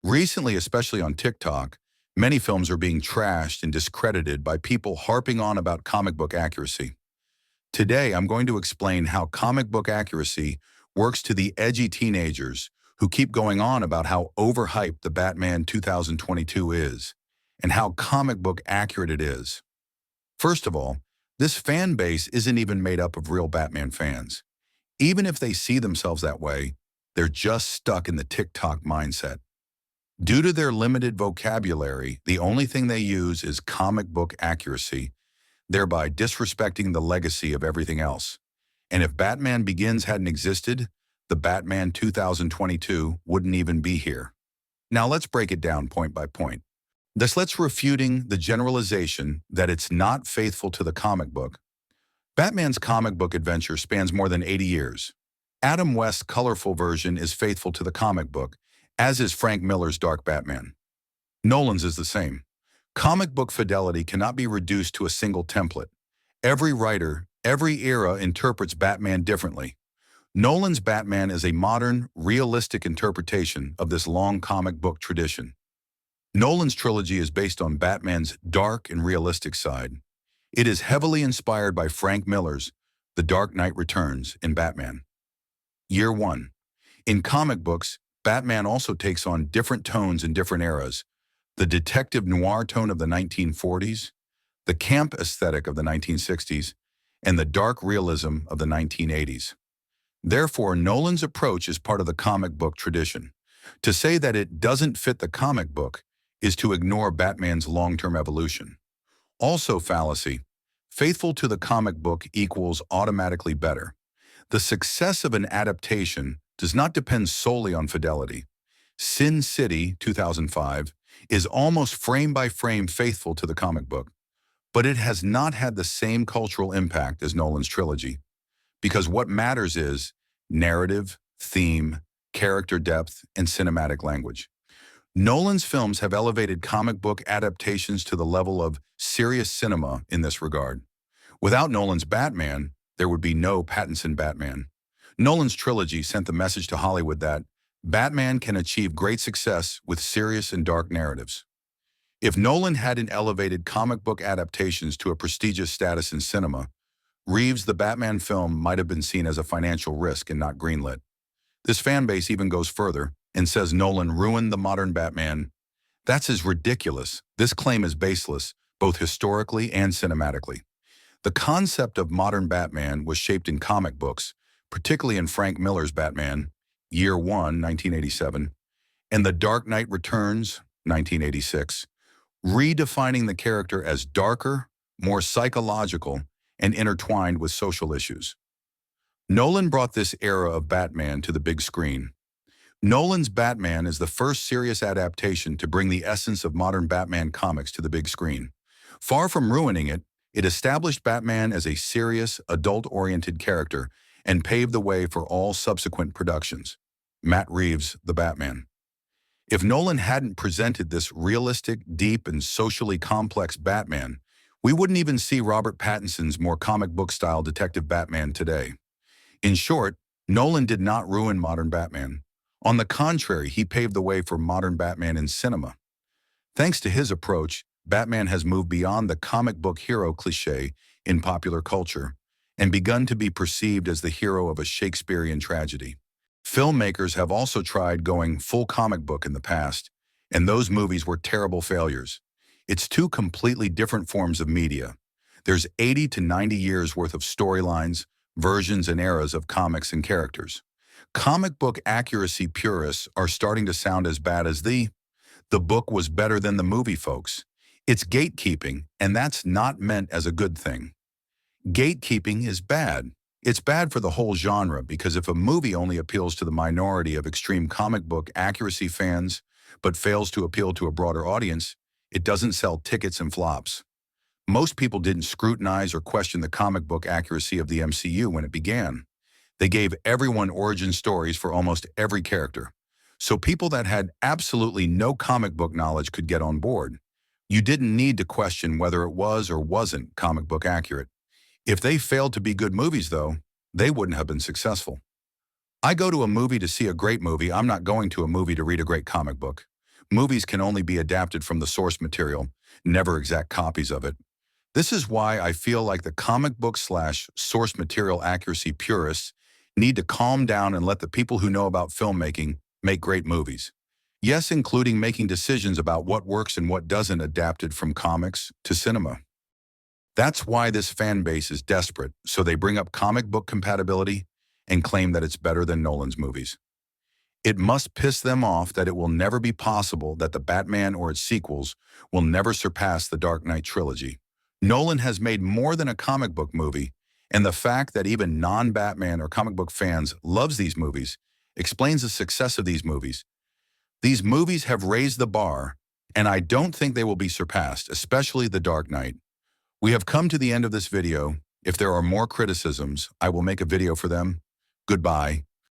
Recently, especially on TikTok, many films are being trashed and discredited by people harping on about comic book accuracy. Today, I'm going to explain how comic book accuracy works to the edgy teenagers who keep going on about how overhyped the Batman 2022 is, and how comic book accurate it is. First of all, this fan base isn't even made up of real Batman fans. Even if they see themselves that way, they're just stuck in the TikTok mindset. Due to their limited vocabulary, the only thing they use is comic book accuracy, thereby disrespecting the legacy of everything else. And if Batman Begins hadn't existed, the Batman 2022 wouldn't even be here. Now let's break it down point by point. Let's refuting the generalization that it's not faithful to the comic book. Batman's comic book adventure spans more than 80 years. Adam West's colorful version is faithful to the comic book, as is Frank Miller's Dark Batman. Nolan's is the same. Comic book fidelity cannot be reduced to a single template. Every writer, every era interprets Batman differently. Nolan's Batman is a modern, realistic interpretation of this long comic book tradition. Nolan's trilogy is based on Batman's dark and realistic side. It is heavily inspired by Frank Miller's The Dark Knight Returns in Batman. Year 1. In comic books, Batman also takes on different tones in different eras. The detective noir tone of the 1940s, the camp aesthetic of the 1960s, and the dark realism of the 1980s. Therefore, Nolan's approach is part of the comic book tradition. To say that it doesn't fit the comic book is to ignore Batman's long-term evolution. Also fallacy. Faithful to the comic book equals automatically better. The success of an adaptation does not depend solely on fidelity. Sin City, 2005, is almost frame by frame faithful to the comic book, but it has not had the same cultural impact as Nolan's trilogy, because what matters is narrative, theme, character depth, and cinematic language. Nolan's films have elevated comic book adaptations to the level of serious cinema in this regard. Without Nolan's Batman, there would be no Pattinson Batman. Nolan's trilogy sent the message to Hollywood that Batman can achieve great success with serious and dark narratives. If Nolan hadn't elevated comic book adaptations to a prestigious status in cinema, Reeves' The Batman film might have been seen as a financial risk and not greenlit. This fan base even goes further and says Nolan ruined the modern Batman. That's as ridiculous. This claim is baseless, both historically and cinematically. The concept of modern Batman was shaped in comic books, particularly in Frank Miller's Batman, Year 1, 1987, and The Dark Knight Returns, 1986, redefining the character as darker, more psychological, and intertwined with social issues. Nolan brought this era of Batman to the big screen. Nolan's Batman is the first serious adaptation to bring the essence of modern Batman comics to the big screen. Far from ruining it, it established Batman as a serious, adult-oriented character and paved the way for all subsequent productions. Matt Reeves' The Batman. If Nolan hadn't presented this realistic, deep, and socially complex Batman, we wouldn't even see Robert Pattinson's more comic book-style Detective Batman today. In short, Nolan did not ruin modern Batman. On the contrary, he paved the way for modern Batman in cinema. Thanks to his approach, Batman has moved beyond the comic book hero cliché in popular culture and begun to be perceived as the hero of a Shakespearean tragedy. Filmmakers have also tried going full comic book in the past, and those movies were terrible failures. It's two completely different forms of media. There's 80 to 90 years worth of storylines, versions, and eras of comics and characters. Comic book accuracy purists are starting to sound as bad as the book was better than the movie folks. It's gatekeeping, and that's not meant as a good thing. Gatekeeping is bad. It's bad for the whole genre because if a movie only appeals to the minority of extreme comic book accuracy fans but fails to appeal to a broader audience, it doesn't sell tickets and flops. Most people didn't scrutinize or question the comic book accuracy of the MCU when it began. They gave everyone origin stories for almost every character. So people that had absolutely no comic book knowledge could get on board. You didn't need to question whether it was or wasn't comic book accurate. If they failed to be good movies, though, they wouldn't have been successful. I go to a movie to see a great movie. I'm not going to a movie to read a great comic book. Movies can only be adapted from the source material, never exact copies of it. This is why I feel like the comic book slash source material accuracy purists need to calm down and let the people who know about filmmaking make great movies. Yes, including making decisions about what works and what doesn't adapted from comics to cinema. That's why this fan base is desperate, so they bring up comic book compatibility and claim that it's better than Nolan's movies. It must piss them off that it will never be possible that the Batman or its sequels will never surpass the Dark Knight trilogy. Nolan has made more than a comic book movie, and the fact that even non-Batman or comic book fans loves these movies explains the success of these movies. These movies have raised the bar, and I don't think they will be surpassed, especially The Dark Knight. We have come to the end of this video. If there are more criticisms, I will make a video for them. Goodbye.